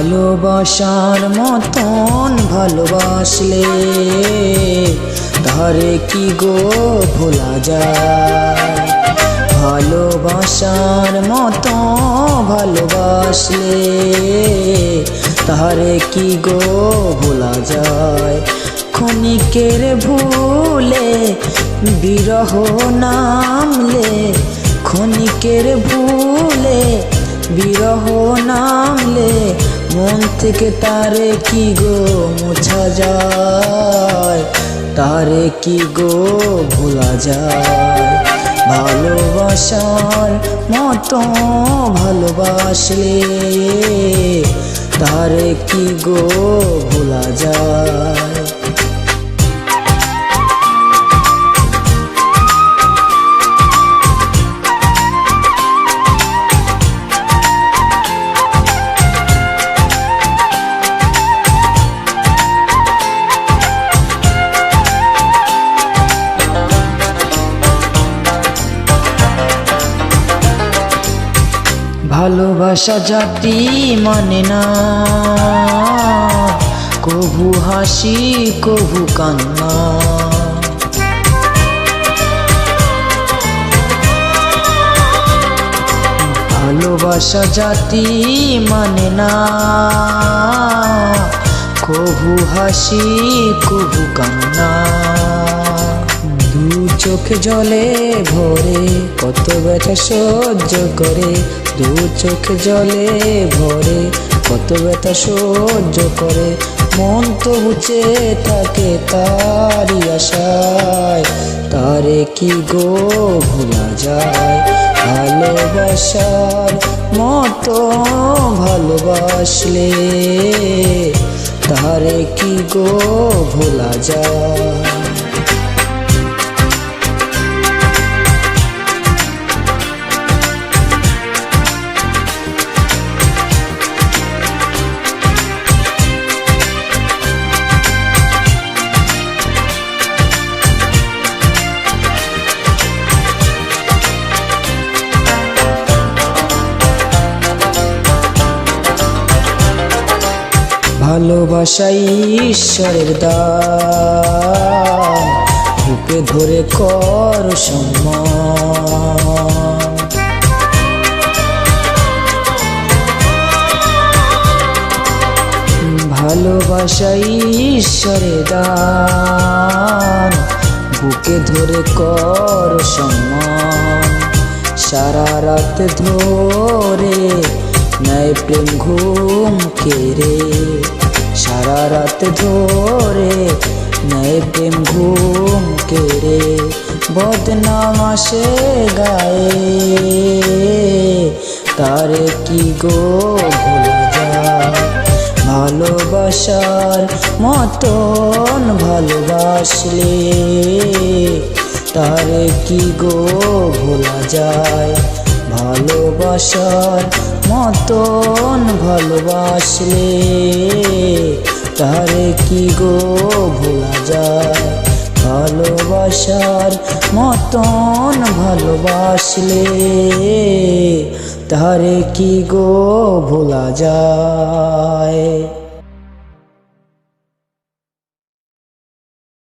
ভালোবাসার মতন ভালোবাসলে তারে কি গো ভোলা যায়। ভালোবাসার মতো ভালোবাসলে তারে কি গো ভোলা যায়। ক্ষণিকের ভুলে বিরহ নামলে, ক্ষণিকের ভুলে বিরহ নামলে মন থেকে তারে কি গো মোছা যায়, তারে কি গো ভোলা যায়। ভালোবাসার মতো ভালোবাসলে তারে কি গো ভোলা যায়। ভালোবাসা জাতি মানে না, কভু হাসি কভু কান্না। ভালোবাসা জাতি মানে না, কভু হাসি কভু কান্না। দু চোখে জলে ভরে কত ব্যথা সহ্য করে, দু চোখে জলে ভরে কত ব্যথা সহ্য করে। মন তো বুঝে থাকে তারি আশায়, তারে কি গো ভোলা যায়। ভালোবাসার মতো ভালোবাসলে তারে কি গো ভোলা যায়। ভালোবাসা ঈশ্বরের দান, বুকে ধরে কর সম্মান। ভালোবাসা ঈশ্বরের দান, বুকে ধরে কর সম্মান। সারা রাত ধরে নাই প্রেম ঘুম কেড়ে, সারা রাত ধরে নাই প্রেম ঘুম কেড়ে। বদনাম আসে গায়ে তারে কি গো ভোলা যায়। ভালোবাসার মতন ভালোবাসলে তারে কি গো ভোলা যায়। ভালোবাসার মতন ভালোবাসলে তারে কি গো ভোলা যায়। ভালোবাসার মতন ভালোবাসলে তারে কি গো ভোলা যায়।